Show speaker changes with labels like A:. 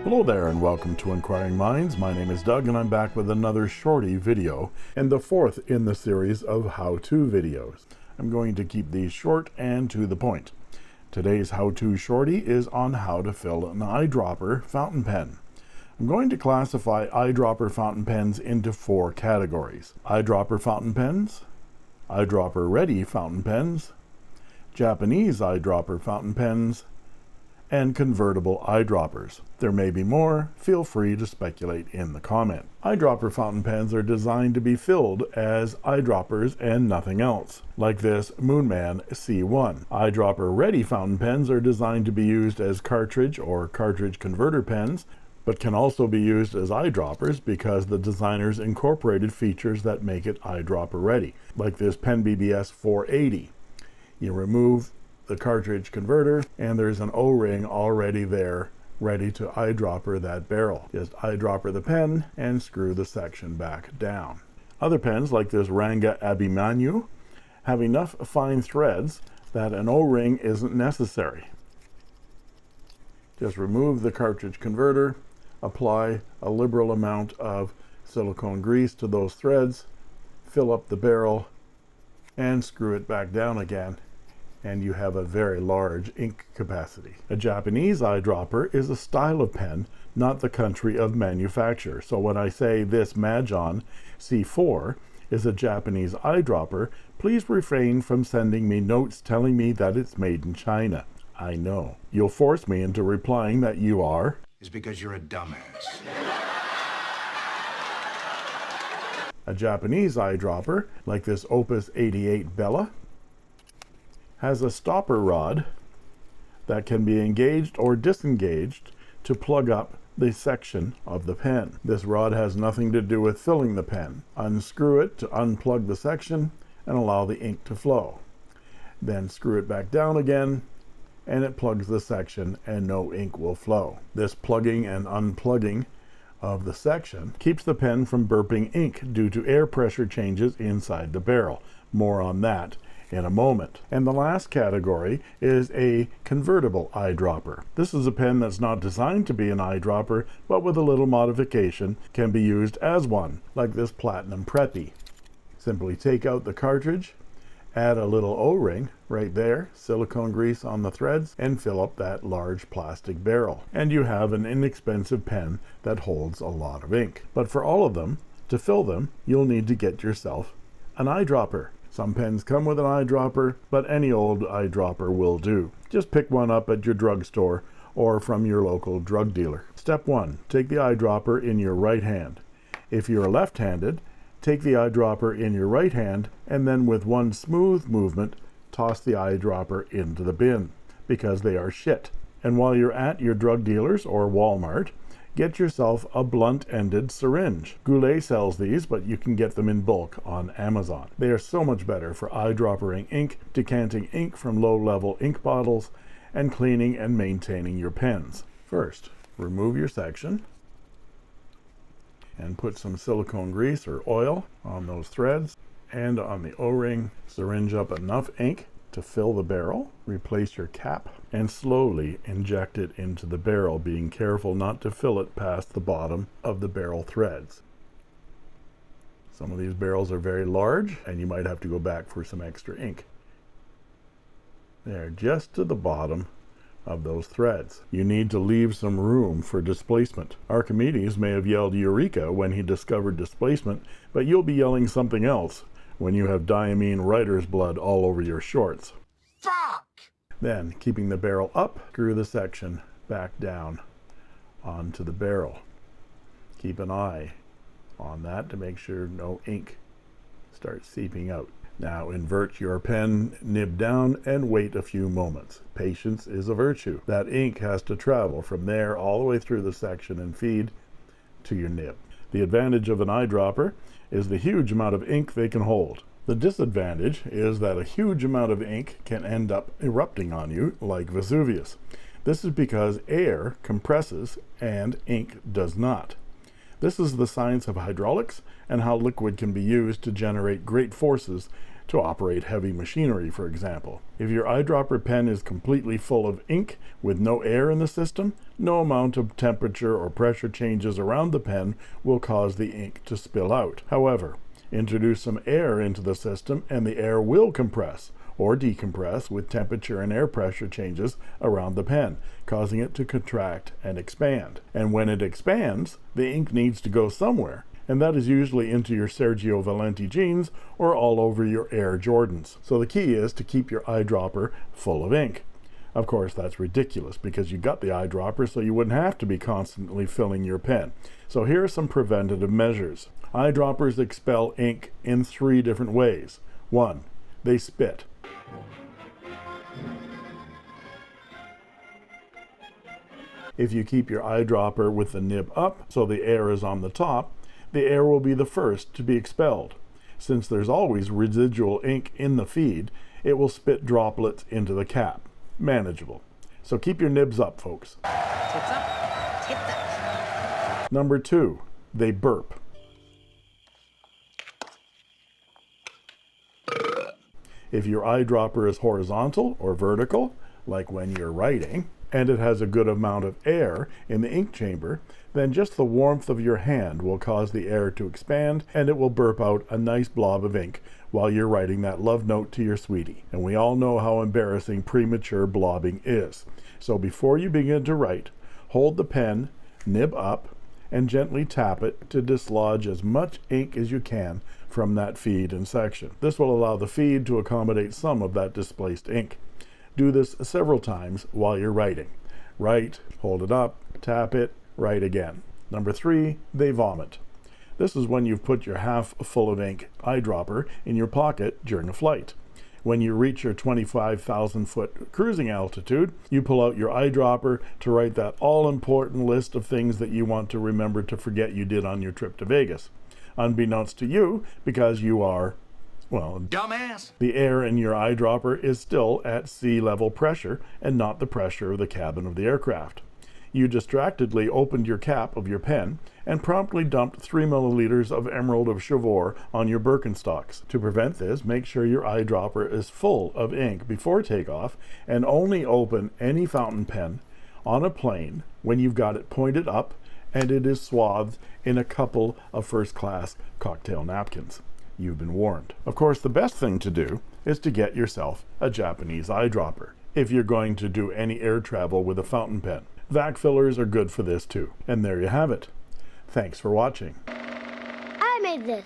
A: Hello there and welcome to Inquiring Minds. My name is Doug and I'm back with another shorty video and the fourth in the series of how-to videos. I'm going to keep these short and to the point. Today's how-to shorty is on how to fill an eyedropper fountain pen. I'm going to classify eyedropper fountain pens into four categories: eyedropper fountain pens, Eyedropper Ready fountain pens, Japanese eyedropper fountain pens, and convertible eyedroppers. There may be more. Feel free to speculate in the comment. Eyedropper fountain pens are designed to be filled as eyedroppers and nothing else, like this Moonman C1. Eyedropper Ready fountain pens are designed to be used as cartridge or cartridge converter pens, but can also be used as eyedroppers because the designers incorporated features that make it eyedropper ready, like this Pen BBS 480. You remove the cartridge converter and there's an O-ring already there ready to eyedropper that barrel. Just eyedropper the pen and screw the section back down. Other pens like this Ranga Abhimanyu have enough fine threads that an O-ring isn't necessary. Just remove the cartridge converter, apply a liberal amount of silicone grease to those threads, fill up the barrel and screw it back down again, and you have a very large ink capacity. A Japanese eyedropper is a style of pen, not the country of manufacture. So when I say this Majon C4 is a Japanese eyedropper, please refrain from sending me notes telling me that it's made in China. I know. You'll force me into replying that you are.
B: Is because you're a dumbass.
A: A Japanese eyedropper, like this Opus 88 Bella, has a stopper rod that can be engaged or disengaged to plug up the section of the pen. This rod has nothing to do with filling the pen. Unscrew it to unplug the section and allow the ink to flow. Then screw it back down again and it plugs the section and no ink will flow. This plugging and unplugging of the section keeps the pen from burping ink due to air pressure changes inside the barrel. More on that in a moment. And the last category is a convertible eyedropper. This is a pen that's not designed to be an eyedropper, but with a little modification can be used as one, like this Platinum Preppy. Simply take out the cartridge, add a little O-ring right there, silicone grease on the threads, and fill up that large plastic barrel. And you have an inexpensive pen that holds a lot of ink. But for all of them, to fill them, you'll need to get yourself an eyedropper. Some pens come with an eyedropper, but any old eyedropper will do. Just pick one up at your drugstore or from your local drug dealer. Step 1. Take the eyedropper in your right hand. If you're left-handed, take the eyedropper in your right hand and then with one smooth movement, toss the eyedropper into the bin because they are shit. And while you're at your drug dealers or Walmart, get yourself a blunt-ended syringe. Goulet sells these, but you can get them in bulk on Amazon. They are so much better for eyedroppering ink, decanting ink from low-level ink bottles, and cleaning and maintaining your pens. First, remove your section and put some silicone grease or oil on those threads and on the O-ring. Syringe up enough ink to fill the barrel, replace your cap, and slowly inject it into the barrel, being careful not to fill it past the bottom of the barrel threads. Some of these barrels are very large, and you might have to go back for some extra ink. There, just to the bottom of those threads. You need to leave some room for displacement. Archimedes may have yelled Eureka when he discovered displacement, but you'll be yelling something else when you have diamine writer's blood all over your shorts.
B: Fuck!
A: Then, keeping the barrel up, screw the section back down onto the barrel. Keep an eye on that to make sure no ink starts seeping out. Now invert your pen nib down and wait a few moments. Patience is a virtue. That ink has to travel from there all the way through the section and feed to your nib. The advantage of an eyedropper is the huge amount of ink they can hold. The disadvantage is that a huge amount of ink can end up erupting on you like Vesuvius. This is because air compresses and ink does not. This is the science of hydraulics and how liquid can be used to generate great forces to operate heavy machinery, for example. If your eyedropper pen is completely full of ink with no air in the system, no amount of temperature or pressure changes around the pen will cause the ink to spill out. However, introduce some air into the system and the air will compress or decompress with temperature and air pressure changes around the pen, causing it to contract and expand. And when it expands, the ink needs to go somewhere, and that is usually into your Sergio Valenti jeans or all over your Air Jordans. So the key is to keep your eyedropper full of ink. Of course, that's ridiculous because you got the eyedropper so you wouldn't have to be constantly filling your pen. So here are some preventative measures. Eyedroppers expel ink in 3 different ways. 1. They spit. If you keep your eyedropper with the nib up so the air is on the top, the air will be the first to be expelled. Since there's always residual ink in the feed, it will spit droplets into the cap. Manageable. So keep your nibs up, folks.
C: Tips up, tips up.
A: Number 2, they burp. If your eyedropper is horizontal or vertical, like when you're writing, and it has a good amount of air in the ink chamber, then just the warmth of your hand will cause the air to expand and it will burp out a nice blob of ink while you're writing that love note to your sweetie. And we all know how embarrassing premature blobbing is. So before you begin to write, hold the pen, nib up, and gently tap it to dislodge as much ink as you can from that feed and section. This will allow the feed to accommodate some of that displaced ink. Do this several times while you're writing. Write, hold it up, tap it, write again. Number 3, they vomit. This is when you've put your half full of ink eyedropper in your pocket during a flight. When you reach your 25,000 foot cruising altitude, you pull out your eyedropper to write that all-important list of things that you want to remember to forget you did on your trip to Vegas. Unbeknownst to you, because you are, well,
B: Dumbass.
A: the air in your eyedropper is still at sea level pressure and not the pressure of the cabin of the aircraft. You distractedly opened your cap of your pen and promptly dumped 3 milliliters of Emerald of Chivor on your Birkenstocks. To prevent this, make sure your eyedropper is full of ink before takeoff and only open any fountain pen on a plane when you've got it pointed up and it is swathed in a couple of first-class cocktail napkins. You've been warned. Of course, the best thing to do is to get yourself a Japanese eyedropper if you're going to do any air travel with a fountain pen. Vac fillers are good for this too. And there you have it. Thanks for watching.
D: I made this.